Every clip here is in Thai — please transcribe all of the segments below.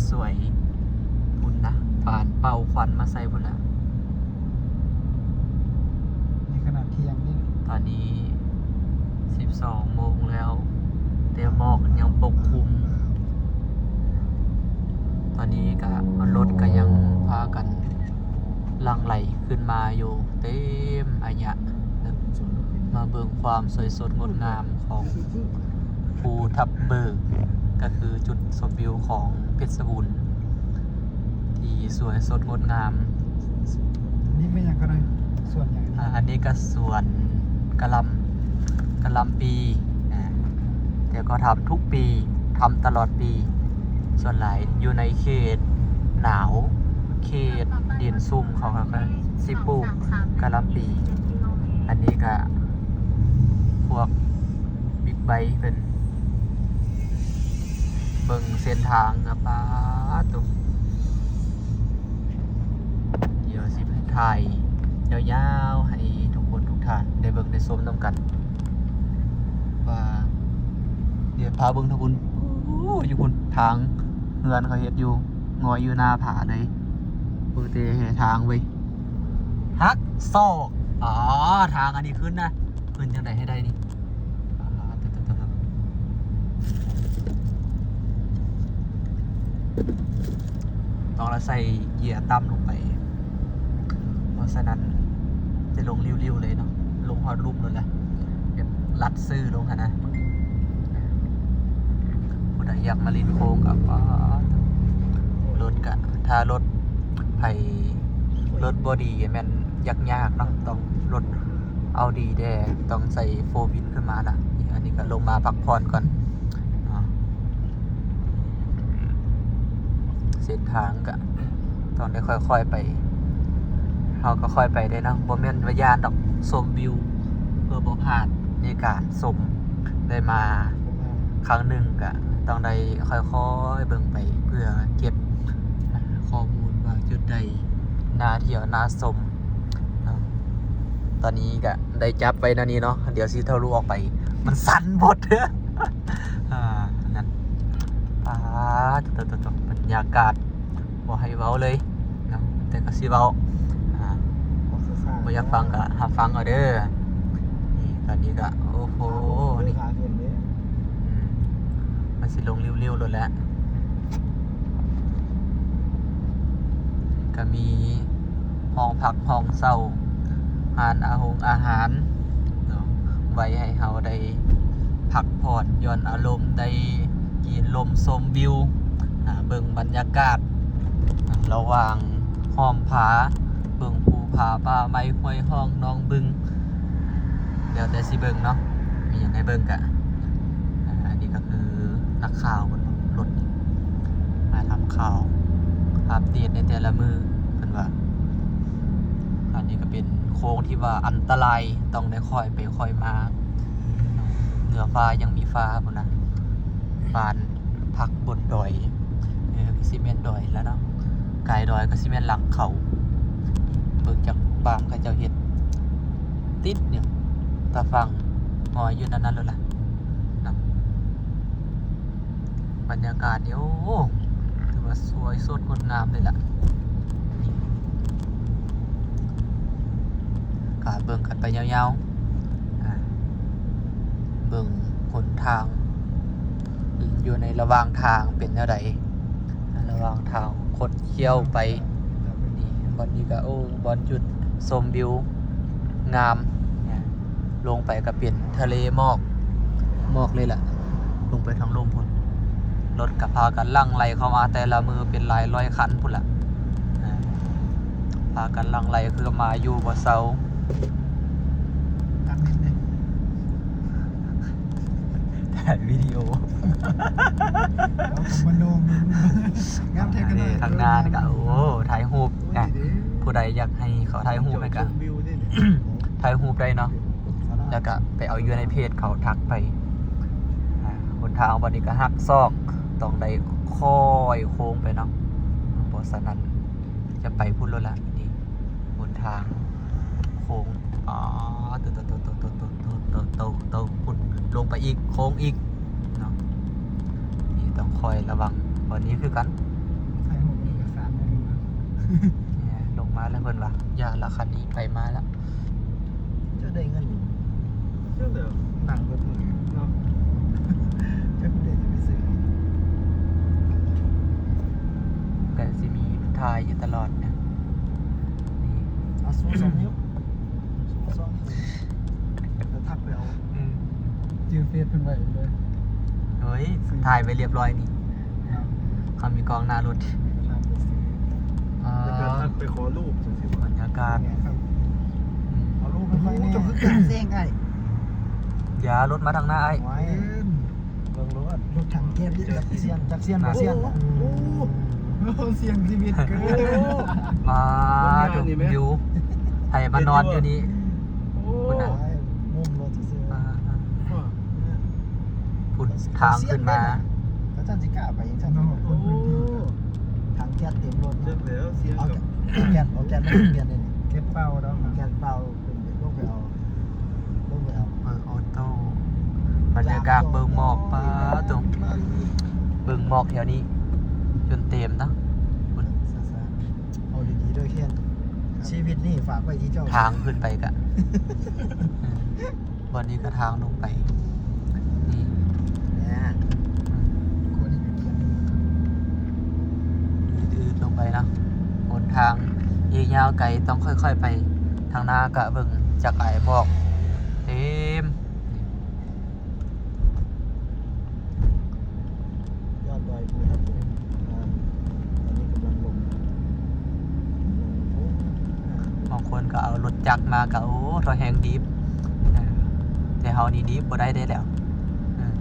สวยพุ่นนะผ่านเป่าควันมาใส่พุ่นละในขณะเที่ยงนี่ ตอนนี้12 โมงแล้วแต่หมอกยังปกคลุมตอนนี้ก็รถก็ยังพากันหลั่งไหลขึ้นมาอยู่เต็มอายะมาเบิ่งความสวยสดงดงามของภูทับเบิกก็คือจุดชมวิวของเพชรบูรณ์ที่สวยสดงดงาม นี่ไม่ยังก็ได้ส่วนใหญ่ อันนี้ก็สวนกะหล่ำปีแต่ก็ทำทุกปีทำตลอดปีส่วนหลายอยู่ในเขตหนาวเขตดินซุ่มเขาก็สิปลูกกะหล่ำปี อันนี้ก็พวกบิ๊กไบค์เป็นเบิ่งเส้นทางนะป้าตุ๊กเดี๋ยวสิถ่ายยาวๆให้ทุกคนทุกท่านได้เบิ่งได้ชมนำกันว่าเดี๋ยวพาเบิ่งทุกคนอยู่คนทางเฮือนเขาเฮ็ดอยู่งอยอยู่หน้าผาเลยเปิดเตะทางไว้ฮักซอกอ๋อทางอันนี้ขึ้นนะขึ้นจังไดให้ได้นี่ต้องเราใส่เหยื่อต่ำลงไปเพราะฉะนั้นจะลงริ้วๆเลยเนาะลงฮอดรูปเลยแหละแบบลัดซื่อลงค่ะนะผู้ใดอยากมาลินโค้งกับรถกะถ้ารถไผ่รถบอดี้แมันยากๆเนาะต้องรถเอาดีแดต้องใส่โฟวินขึ้นมาละอันนี้ก็ลงมาพักผ่อนก่อนเส้นทางก็ต้องได้ค่อยๆไปเราก็ค่อยไปได้นะบ่แม่นว่ายานดอกชมวิวเพื่อบ่พลาดในการชมได้มาครั้งหนึ่งก็ต้องได้ค่อยๆเบิ่งไปเพื่อเก็บข้อมูลว่าจุดใดน่าเที่ยวน่าชมตอนนี้ก็ได้จับไว้นะนี่เนาะเดี๋ยวสิทะลุออกไปมันสั่นหมดเด้อนั่นตัวบรรยากาศบ่ให้เว้าเลยนะแต่ก็สิเว้าบ่อยากฟังก็หับฟังเอาเด้อนี่ตอนนี้ก็โอ้โหนี่มันสิลงเร็วๆโลดแล้วก็มีห้องพักห้องเช่าอาหารเนาะไว้ให้เฮาได้พักผ่อนหย่อนอารมณ์ได้กินลมชมวิวเบิ่งบรรยากาศระหว่างห้อมผาเบิ่งภูผาป่าไม้ห้วยห้องน้องบึงเดี๋ยวแต่สิเบิ่งเนาะมีอย่างให้เบิ่งกะอันนี้ก็คือนักข่าวบนรถมาทำข่าวอัปเดตในแต่ละมือเพิ่นว่าอันนี้ก็เป็นโค้งที่ว่าอันตรายต้องได้ค่อยไปค่อยมาเหนือฟ้ายังมีฟ้าพุ่นนะบ้านพักบนดอยก็สิแม่นดอยแล้วเนาะกายดอยก็สิแม่นหลังเขาเบิกจากบางเขาเจ้าเฮ็ดติดเนี่ยตาฟังงอยอยู่นั่นเลยล่ะนะบรรยากาศเนี่ยโอ้ถือว่าสวยสดงดงามเลยล่ะกาเบิ่งกันไปยาวๆเบิ่งหนทางอยู่ในระหว่างทางเป็นเท่าใดระหว่างทางคดเคี้ยวไปนี่บอนนี้ก็โอ้บอนจุดชมวิวงามลงไปก็เป็นทะเลหมอกเลยล่ะลงไปทางลมพุ่นรถกับพากันลั่งไหลเข้ามาแต่ละมือเป็นหลายร้อยคันพุ่นล่ะพากันลั่งไหลคือมาอยู่บ่เซาถ่ายวิดีโอมันโดมงามแท้กันเลย ทางหน้านี่ก็โอ้ถ่ายรูปนะผู้ใดอยากให้เขาถ่ายรูปไปก็ถ่ายรูปได้เนาะแล้วก็ไปเอาอยู่ในเพจเขาทักไปคนทางวันนี้ก็หักซอกต้องได้ค่อยโค้งไปเนาะเพราะฉะนั้นจะไปพุ่นแล้วล่ะนี่บนทางโค้งโตพุ่นลงไปอีกโค้งอีกเนาะนี่ต้องคอยระวังวันนี้คือกัน เนี่ยลงมาแล้วเพิ่นว่าอย่าละคันนี้ไปมาแล้ว จะได้เงินอยู่ เรื่องเดียว หนังเบิดมือ เนาะ จะเดี๋ยวจะไปซื้อ ก็สิมีทายอยู่ตลอดเนี่ยนี่ เอาสู้สองนิ้วสู้สองนิ้วแล้วทักไปเอา อืม จือเฟซเพิ่นไว้เลย เฮ้ยถ่ายไปเรียบร้อยนี่ ครับ เขามีกล้องหน้ารถ ทางไปซื้อ อ่า ในการทักไปขอรูปจังสิ บรรยากาศ ไงครับ อืม เอารูปไปไว้นี่จะคือการเซ้งไอ้ อย่ารถมาทางหน้าไอ้ ไว้ เบิ่งรถ รถถังเก็บยึดกับเซียนจากเซียนมาเซียน โอ้โห เสียงชีวิตเกิน มาดู โรงงานนี่ไหม วิวไทยมานอนอยู่นี่ โอ้ คุณน่ะ มุมรถซื้อ อ่า ว่า ผุดทางขึ้นมา แล้วท่านสิกล้าไปยังท่าน โอ้ ทางแก๊สเต็มรถ เจ็บแล้วเสียง เอา กับ แก๊สไม่เปลี่ยนเลยเก็บเป้าแล้วแก๊สเป้าเป็นลงไปเอา เบิงออโต้บรรยากาศเบิงหมอกป้าตรงเบิงหมอกแถวนี้ จนเต็มเนาะ เอาดีๆด้วยเคนชีวิตนี่ฝากไว้ที่เจ้า ทางขึ้นไปกะวันนี้ก็ทางลงไป นี่ เนี่ยคนนี้อยู่เกียร์ อืดๆลงไปเนาะหนทางอีกยาวไกลต้องค่อยๆไป ทางหน้ากะเบิงจากไอ้หมอกเต็ม ยอดดอยภูทับเบิกตอนนี้กำลังลง บางคนก็เอารถจักรมาก็โอ้ทอยแหงดิฟแต่เฮานี่ดิฟบ่ได้แล้วอืม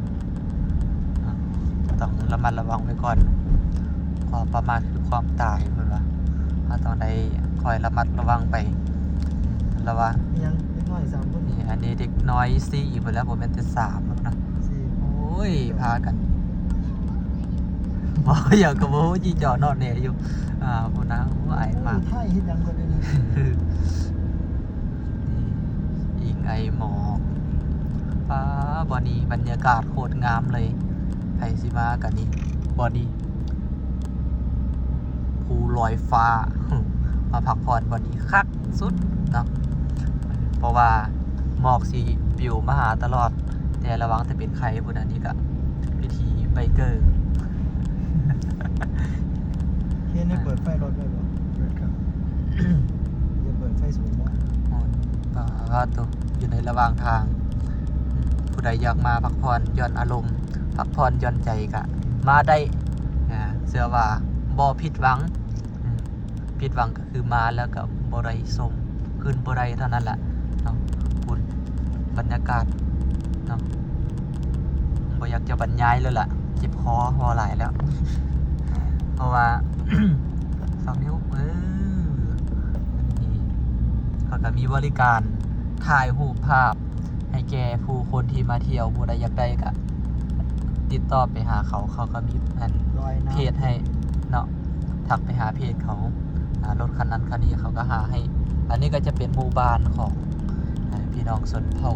อ่ะต้องระมัดระวังไว้ก่อนความประมาทคือความตายเพิ่นว่าเราต้องได้คอยระมัดระวังไปแล้วว่า ยังเล็กน้อย3คน นี่อันนี้เด็กน้อย4เพิ่นแล้วบ่แม่นแต่3แล้วนะ 4 โอ้ยพากันบ่อยากก็บ่ฮู้จีจอดนอนแหน่อยู่พุ่นนะโอ้ยมาก ไทยเฮ็ดหยังก็ได้นี่ อิงไอหมอกป้าบอนี้บรรยากาศโคตรงามเลยไทยสิมากันนี้บอนี้ภูลอยฟ้า มาพักผ่อนบอนี้คักสุดเนาะเพราะว่าหมอกสีปิวมาหาตลอด แต่ระวังจะเป็นใครบนอันนี้ก็พิธีไบเกอร์ เคนได้เปิดไฟรถไว้บ่เปิดครับอย่าเปิดไฟสูงบ่ ป้าตัวอยู่ในระหว่างทาง ผู้ใดอยากมาพักผ่อนหย่อนอารมณ์พักผ่อนหย่อนใจกะมาได้เชื่อว่าบ่ผิดหวังผิดหวังก็คือมาแล้วก็บ่ได้สมคืนบ่ได้เท่านั้นแหละเนาะคุณบรรยากาศเนาะบ่อยากจะบรรยายเลยล่ะเจ็บคอพอหลายแล้ว เพราะว่า 2 นิ้วนี่เขาก็มีบริการถ่ายรูปภาพ ให้แก่ผู้คนที่มาเที่ยวผู้ใดอยากได้ก็ติดต่อไปหาเขาเขาก็มีอัน ลอยน้ำ เพจให้เนาะทักไปหาเพจเขารถคันนั้นคันนี้เขาก็หาให้ อันนี้ก็จะเป็นหมู่บ้านของพี่น้องชนเผ่า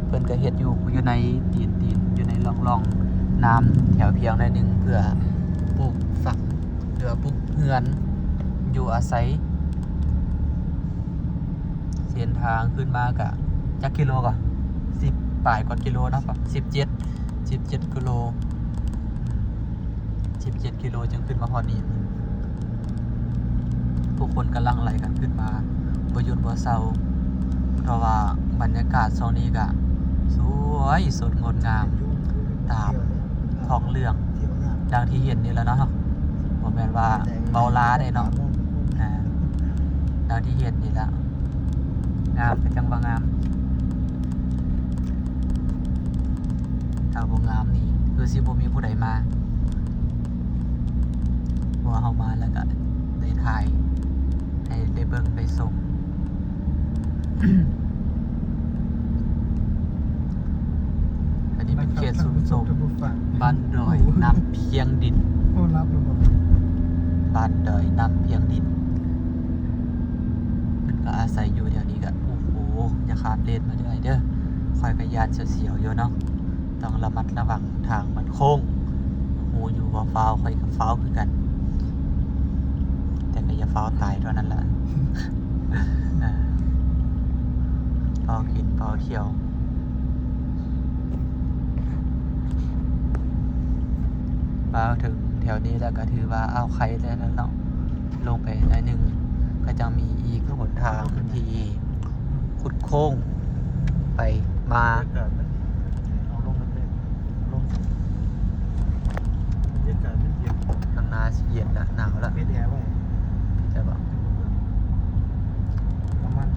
เพิ่นก็เฮ็ดอยู่ในดินอยู่ในร่องน้ำแถวเพียงได้หนึ่งเพื่อปลูกฝักหรือว่าปลูกเฮือนอยู่อาศัย เส้นทางขึ้นมากะจักกิโลก่อน10 ปลายกว่ากิโลเนาะครับ17กิโล17 กิโลจึงขึ้นมาพอนี้ผู้คนกำลังไหลกันขึ้นมาบ่หยุดบ่เศร้าเพราะว่าบรรยากาศโซนนี้ก็สวยสดงดงาม ตาม ท้องเรื่อง เที่ยวงาม ดังที่เห็นนี่แหล้วเนาะบ่แม่นว่าเบาล้าได้เนาะดังที่เห็นนี่แหละงามเป็นจังหวะงามถ้าบ่งามนี่คือสิบ่มีผู้ใดมาเพราะว่าเฮามาแล้วก็ได้ถ่ายให้ได้เบิ่งได้ชม อันนี้เป็นเขตสุนทรบ้านดอยน้ำเพียงดิน โอ้รับระบบ บ้านดอยน้ำเพียงดินมันก็อาศัยอยู่แถวนี้ก็โอ้โหอย่าขาดเลนมาเรื่อยเด้อคอยกระยานเสียวๆอยู่เนาะต้องระมัดระวังทางมันโค้งโอ้โหอยู่ว่าฟ้าวคอยกับฟ้าวคือกัน อย่าฟ้าวตายเท่านั้นแหละ เฝ้ากินเฝ้าเที่ยวมาถึงแถวนี้แล้วก็ถือว่าเอาใครได้แล้วเนาะลงไปหน่อยหนึ่งก็จะมีอีกหนทางที่ขุดโค้งไปมา บรรยากาศมันเอาลงกันเลยลงบรรยากาศมันเย็น ข้างหน้าสิเย็นละหนาวละ ปิดแอร์ไว้ ใช่ปะ น้ำมัน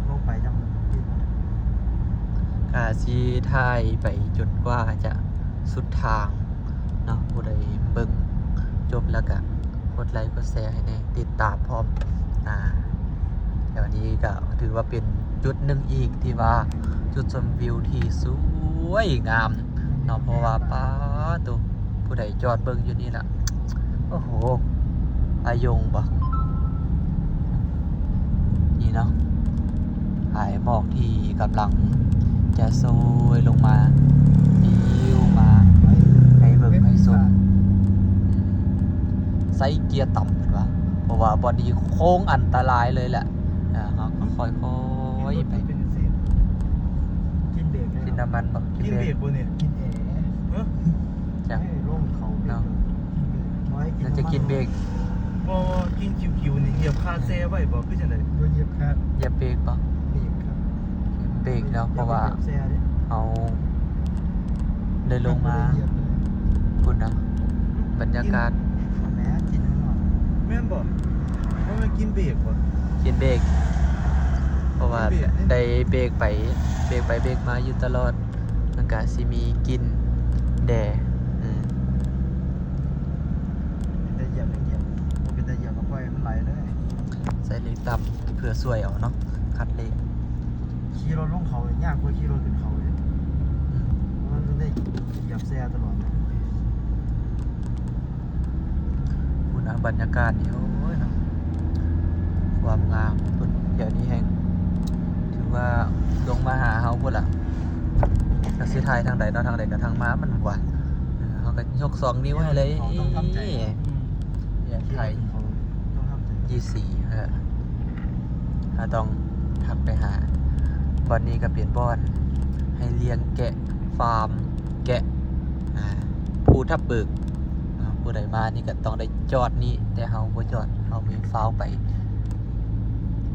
ลงไปจังปิดไว้ กาซีไทยไปจนกว่าจะสุดทางเนาะผู้ใดเบิ่งจบแล้วก็กดไลค์กดแชร์ให้แน่ติดตามพร้อมเดี๋ยวนี้ก็ถือว่าเป็นจุดหนึ่งอีกที่ว่าจุดชมวิวที่สวยงามเนาะเพราะว่าป้าตัวผู้ใดจอดเบิ่งอยู่นี่ล่ะโอ้โหอายงบ่นี่เนาะหายหมอกที่กำลังจะโซยลงมาปิวมาให้เบิ่งให้ชมไซส์เกียร์ต่ำเห็นปะเพราะว่าบอดี้โค้งอันตรายเลยแหละเขาก็ค่อยๆไป เป็นเศษกินเบรกได้ กินน้ำมันบ่ กินเบรกบ่เนี่ย กินแอร์ เออ จ้ะ ให้ลงเขาเบร เนาะ กไว้ น่าจะกินเบรก บ่กินคิวๆนี่เหยียบคาเซ่ไว้บ่คือจังได๋ โดนเหยียบครับ อย่าเบรกปะ เบรกครับ เบรกแล้วเพราะว่า เหยียบแซ่ดิ เอาเลยลงมา เหยียบเลย คุณนะบรรยากาศ แหมกินให้หน่อย แม่นบ่ว่ามันกินเบรกบ่ กินเบรกเพราะว่า เบรกเนี่ย ได้เบรกไปเบรกมาอยู่ตลอดมันก็สิมีกินแด่ เป็นแต่เหยียบยังเหยียบบ่เป็นแต่เหยียบก็ปล่อยมันไหลเลย ใส่เล็กต่ำเพื่อสวยเอาเนาะคัดเล็ก ขี่รถลงเขาเลยยากกว่าขี่รถขึ้นเขาเลยเพราะมันต้องได้เหยียบแซ่ตลอดนะ คุณบรรยากาศนี่โอ้ยเนาะความงามพุ่นเดี๋ยวนี้แห่งถือว่าลงมาหาเฮาพุ่นล่ะก็สิถ่ายทางใดเนาะทางใดก็ทางมามันหวานเฮาก็ยก2นิ้วให้เลย เขาต้องทำใจ อย่า ขี่ ไท รถ ย ขึ้นเขาต้องทำใจ 24ถ้าต้องทักไปหาบอนนี้ก็เปลี่ยนบอนให้เลี้ยงแกะฟาร์มแกะภูทับเบิกผู้ใดมานี่ก็ต้องได้จอดนี่แต่เฮาบ่จอดเฮามีฟ้าวไป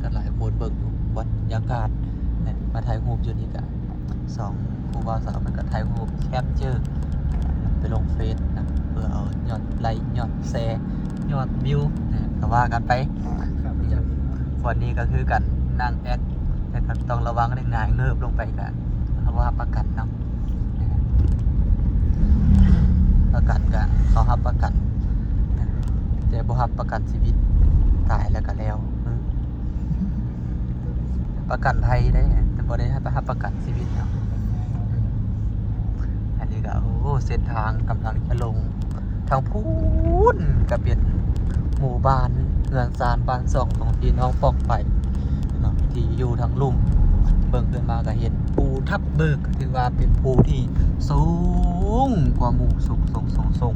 ก็หลายคนเบิ่งอยู่บรรยากาศมาถ่ายรูปอยู่นี่ก็2ผู้บ่าวสาวมันก็ถ่ายรูปแคปเจอร์ไปลงเฟซนะเพื่อเอายอดไลค์ยอดแชร์ยอดวิวก็ว่ากันไป ครับ วันนี้ก็คือกันนั่งแอดแต่ก็ต้องระวังในหงายเงิบลงไปกันเพราะว่าประกันเนาะประกันกันเขารับประกันแต่บ่รับประกันชีวิตตายแล้วก็แล้วประกันภัยได้แต่บ่ได้ให้รับประกันชีวิตเนาะอันนี้ก็โอ้เส้นทางกำลังจะลงทางพูนก็เป็นหมู่บ้านเรือนซานบ้านซ่องของพี่น้องปอกไปเนาะที่อยู่ทางลุ่มเบิ่งขึ้นมาก็เห็นภูทับเบิกถือว่าเป็นภูที่สูงกว่าหมู่สูง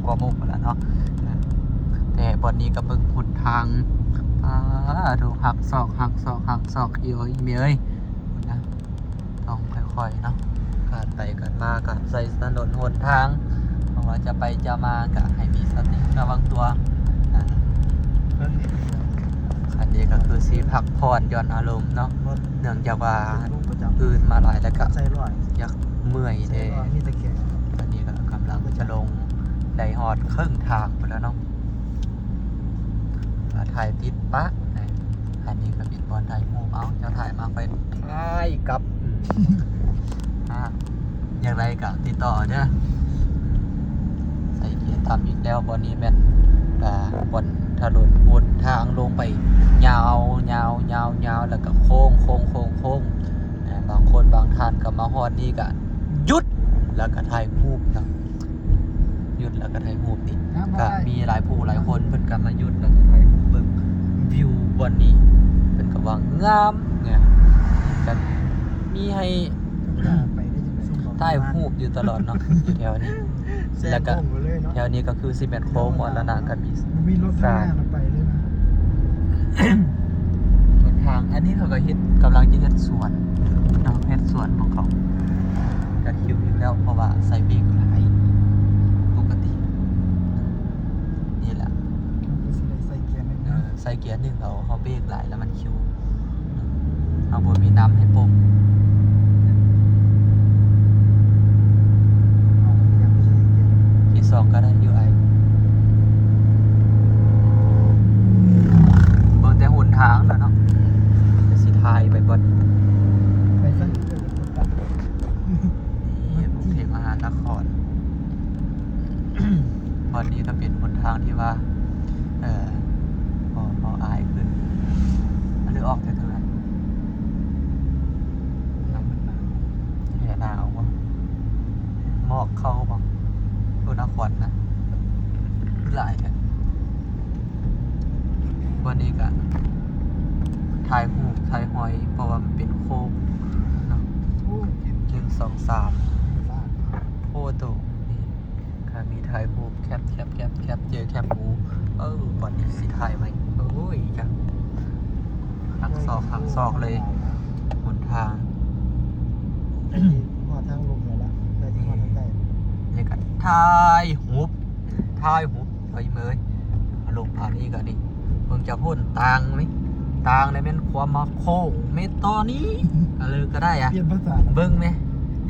กว่าหมู่พุ่นล่ะเนาะแต่บอนนี้ก็เบิ่งหนทางดูหักศอกอีโอ้ยเมียเอ้ยนะต้องค่อยๆเนาะการไปกันมาการใส่ถนนหนทางเพราะว่าจะไปจะมาก็ให้มีสติระวังตัว นั่นนี่ อันนี้ก็คือสีพักผ่อนหย่อนอารมณ์เนาะ รถ เนื่องจากว่า ลูกประจำ อื่นมาหลายแล้วก็ ใส่ร้อย อยากเมื่อย ใส่ เด้ ร้อยมีตะเกียบ อันนี้ก็กำลังจะลงไดฮอดครึ่งทางไปแล้วเนาะถ่ายติดปะอันนี้ก็เป็นบอลถ่ายมูเอาจะถ่ายมาเป็นถ่ายกับอย่างไรก็ติดต่อเด้อใส่เกียร์ตามอีกแล้วบอลนี้แม่นบนถนนบนทางลงไปยาวแล้วก็โค้งบางคนบางท่านก็มาฮอดนี่ก็หยุดแล้วก็ถ่ายรูปนะหยุดแล้วก็ถ่ายรูปนี่ก็มีหลายผู้หลายคนเพิ่นก็มาหยุดแล้วก็ถ่ายรูปเบิ่งวิวบนนี้เพิ่นก็ว่างามเนี่ยก็มีให้ ไปได้จะไปซุ่ม ถ่ายรูปอยู่ตลอดเนาะอยู่แถวนี้ แซ แล้ว ง ก็ โค้งไปเลยเนาะ แถวนี้ก็คือสิเป็นโค้งหมดแล้วนะก็มี มันมีรถข้างหน้ามันไปเลยนะ หนทางอันนี้เขาก็เฮ็ดกำลังจะเฮ็ดสวนเนาะเฮ็ดสวนของเขาก็คิวอยู่แล้วเพราะว่าใส่เบรกหลายปกตินี่แหละ ก็สิได้ใส่เกียร์นึงนะ ใส่เกียร์หนึ่งเขาเบรกหลายแล้วมันคิวเอาบนมีน้ำให้ปุ่ม เอาอยากไปใส่เกียร์ ที่สองก็ได้อยู่ไอเบิ่งแต่หนทางแล้วเนาะจะสิทายไปบน ไปใส่เกียร์คนตัด นี่กรุงเทพมหานคร วันนี้ก็เป็นหนทางที่ว่าพออายขึ้นหรือออกจากตรงนั้น น้ำมันหนาว แห่หนาวบ่หมอกเข้าบ่ตัวนครนะหลายแท้วันนี้ก็ถ่ายรูปถ่ายหอย เพราะว่ามันเป็นโค้งเนาะ โอ้กิน 1 2 3 ฟ้า โอ้โตนี่ค่ะมีถ่ายรูปแคปเจอแคปหมูวันนี้สิถ่ายไหมโอ้ยจังหักศอกเลยหนทาง ไอ้ที่หอดทางลงเลยละแต่ที่หอดทางใต้ นี่ก็ถ่ายรูปไปเมยลงผ่านนี้ก็นี่เบิ่งจะพ่นต่างไหมต่างในเป็นความมาโค้งเมตอนี้ก็เลยก็ได้อะ เปลี่ยนภาษา เบิ่งไหม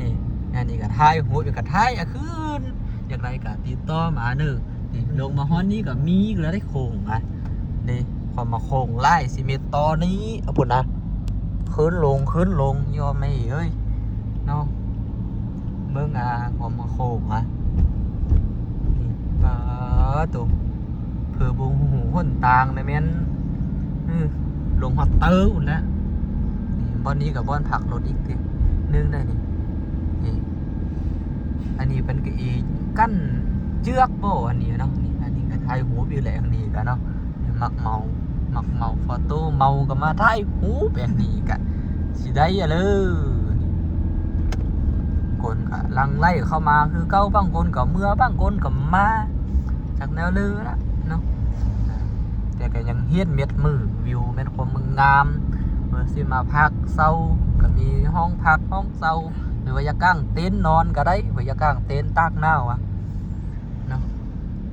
นี่อันนี้ก็ถ่ายรูปอยู่ก็ถ่ายอะคืนอย่างไรก็ติดต่อมาเนอะนี่ลงมาฮ้อนนี้ก็มีก็ได้โค้งอ่ะนี่ความมาโค้งไล่สิเมตอนี้เอาปุ่นนะขึ้นลงยอมไม่เอ้ยเนาะเบิ่งความมาโค้งอ่ะนี่ตัวเผื่อบุงหูคนต่างในแม่นลงฮอตเตอร์อุ่นแล้วนี่บอนนี้กับบอนผักรถอีกทีนึงได้นี่นี่อันนี้เป็นกอีกั้นเจือกโบอันนี้เนาะนี่อันนี้ก็ถ่ายหูอยู่แหละอันนี้กันเนาะนี่มักเมาฟอโต้เมาก็มาถ่ายหูแบบนี้กันสิได้อะเลยคนก็ลังไล่เข้ามาคือเก้าบางคนก็เมื่อบางคนก็มาจากแนวลือละเนาะแต่ก็ยังเฮี้ยนเม็ดมือวิวเม็ดความมึงงามเมื่อสิมาพักเศร้าก็มีห้องพักห้องเศร้าหรือว่าจะกางเต็นท์นอนก็ได้หรือจะกางเต็นท์ตากหนาวอะเนาะ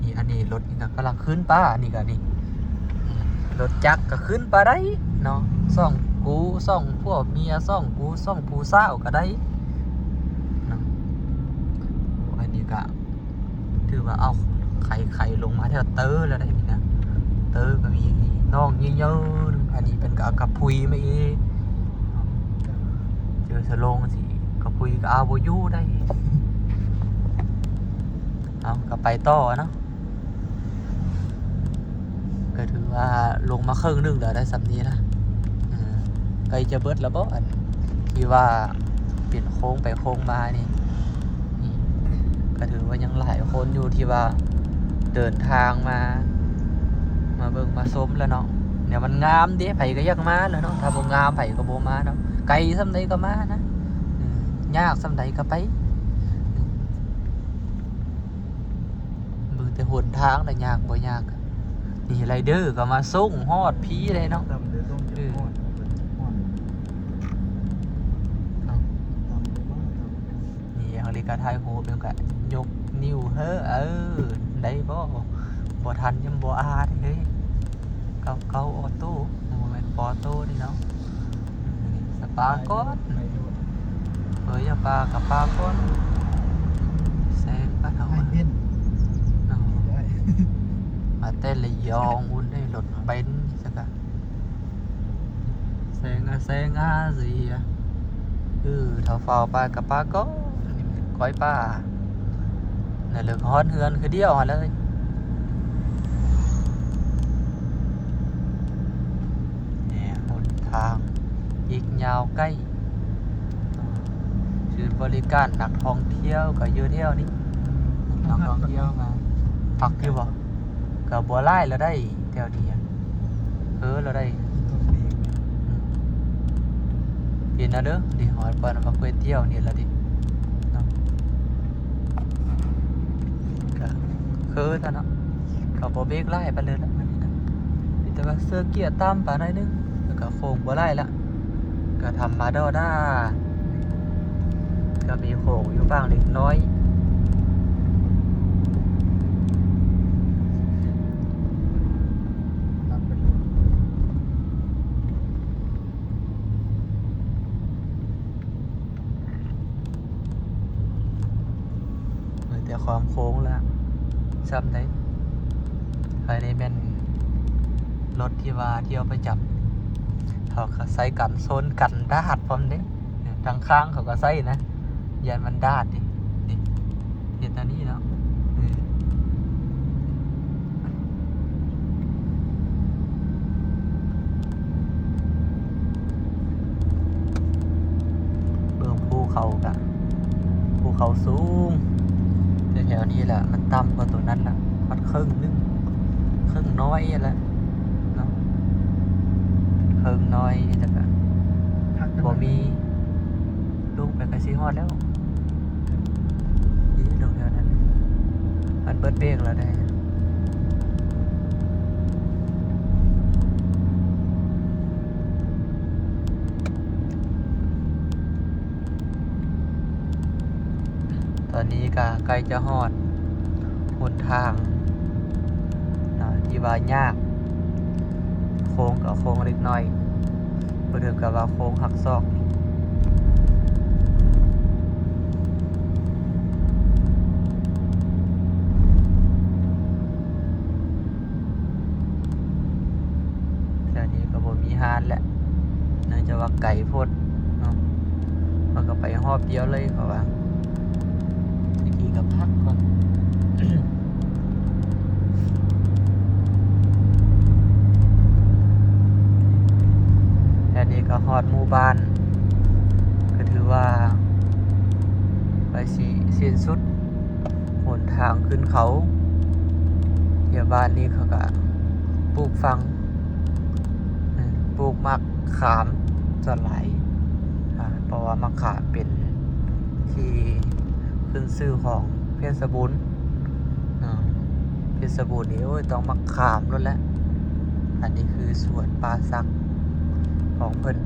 นี่อันนี้รถนี่ก็กำลังขึ้นป้านี่ก็นี่รถจักรก็ขึ้นป้าได้เนาะซ่องกูซ่องพวกเมียซ่องกูซ่องผู้สาวก็ได้เนาะโอ้อันนี้ก็ถือว่าเอาไข่ลงมาแถวเตอร์แล้วได้นี่นะเตอร์ก็มีน้องเยอะๆอันนี้เป็นกับพุยไม่เจอสโลงสิกับพุยกับอาโบยูได้เอาก็ไปต่อเนาะก็ถือว่าลงมาครึ่งนึงแล้วได้สำนี้นะไกลจะเบิดแล้วบ่อันที่ว่าเปลี่ยนโค้งไปโค้งมานี่ก็ถือว่ายังหลายคนอยู่ที่ว่าเดินทางมาเบิ่งมาส้มแล้วเนาะเนี่ยมันงามเด้ไผก็อยากมาแล้วเนาะถ้าบ่งามไผก็บ่มาเนาะไกลส่ำใดก็มานะยากส่ำใดก็ไปเบิ่งแต่หนทางน่ะยากบ่ยากนี่ไรเดอร์ก็มาส่งฮอดพีเลยเนาะ ตำเดือดต้องเจอหอดหอดตำเดือดมากตำ นี่อังลิกาไทยโหเป็นกะยกนิ้วเฮ้ได้บ่ทันยังบ่อาดเฮ้ยเก้าออโต้โมเมนต์ปอโต้นี่เนาะสปาก้อน ไปดู อย่าปลากับปลาก้อนแซงปะเถา ให้เบ้น เนาะ ได้ มาเต้นระยองอุ่นได้รถเบนซ์สักกะแซงสิเท่าฟ้าปลากับปลาก้อนก้อยปลาเนี่ยเหลือฮ้อนเฮือนคือเดียวเลยเนี่ยหนทางอีกยาวใกล้คือบริการนักท่องเที่ยวก็เยอะเที่ยวนี่นักท่องเที่ยวมาพักอยู่บ่กับบัวไล่เราได้แถวนี้เราได้ ต้องเบรก กินนะเด้อดิหอยเปิ้นมาก๋วยเตี๋ยวนี่ละดิเนาะ คือตอนนั้นเขาบ่เบรกไล่ไปเลยละมันนี่นะมีแต่ว่าเสื้อเกียร์ต่ำปานหน่อยนึงแล้วก็โค้งบ่ไล่ละก็ทำมาด้าก็มีโค้งอยู่บ้างเล็กน้อยรับเป็น เหมือนแต่ความโค้งละซ้ำได้ภายในแม่นรถที่ว่าเที่ยวไปจับเขาก็ใส่กันโซนกันดาดพร้อมเด้ทางข้างเขาก็ใส่นะยันมันดาดดินี่เห็นตอนนี้เนาะเบิ่งภูเขากะภูเขาสูงแถวๆนี้แหละมันต่ำกว่าตัวนั้นละพัดครึ่งนึงครึ่งน้อยแหละเนาะครึ่งน้อยแต่ก็ ทักกัน บ่มีลูกไปกระซีฮอดแล้วนี่ลงแถวนั้นมันเบิดเบรกแล้วได้ตอนนี้ก็ใกล้จะฮอดหนทางที่ว่ายากโค้งกับโค้งเล็กน้อยบ่ถึงกับว่าโค้งหักศอกนี่แถวนี้ก็บ่มีฮานแหละเนื่องจากว่าไก่โพดเนาะมันก็ไปฮอบเดียวเลยเพราะว่าตะกี้ก็พักก่อน อันนี้ก็ฮอดหมู่บ้านก็ถือว่าไปสิสิ้นสุดหนทางขึ้นเขาเที่ยวบ้านนี้เขาก็ปลูกฟังปลูกมะขามสไลด์เพราะว่ามะขามเป็นที่ขึ้นชื่อของเพชรบูรณ์เพชรบูรณ์นี่โอ้ยต้องมะขามแล้วแหละอันนี้คือสวนป่าสักของเพิ่น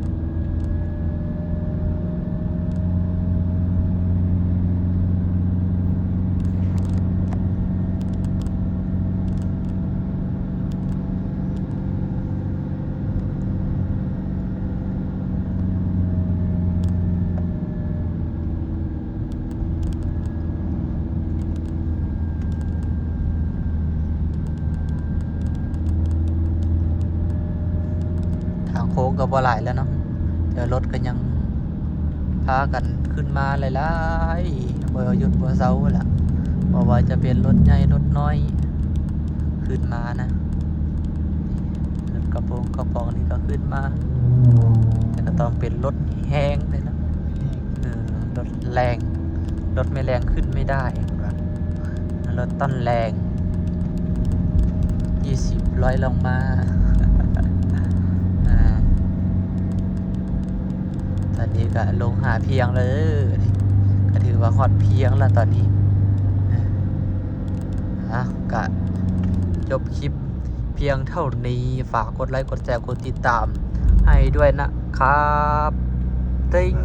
ทางโค้งก็บ่หลายแล้วเนาะเดี๋ยวรถก็ยังพากันขึ้นมาหลายๆบ่หยุดบ่เซาล่ะบ่ว่าจะเป็นรถใหญ่รถน้อยขึ้นมานะรถกระโปรงกระป๋องนี่ก็ขึ้นมาแต่ก็ต้องเป็นรถแห้งเลยนะรถแรงรถไม่แรงขึ้นไม่ได้ครับรถต้นแรง20ร้อยลงมาตอนนี้ก็ลงหาเพียงเลยก็ถือว่าฮอดเพียงแล้วตอนนี้ก็จบคลิปเพียงเท่านี้ฝากกดไลค์กดแชร์กดติดตามให้ด้วยนะครับติ๊ง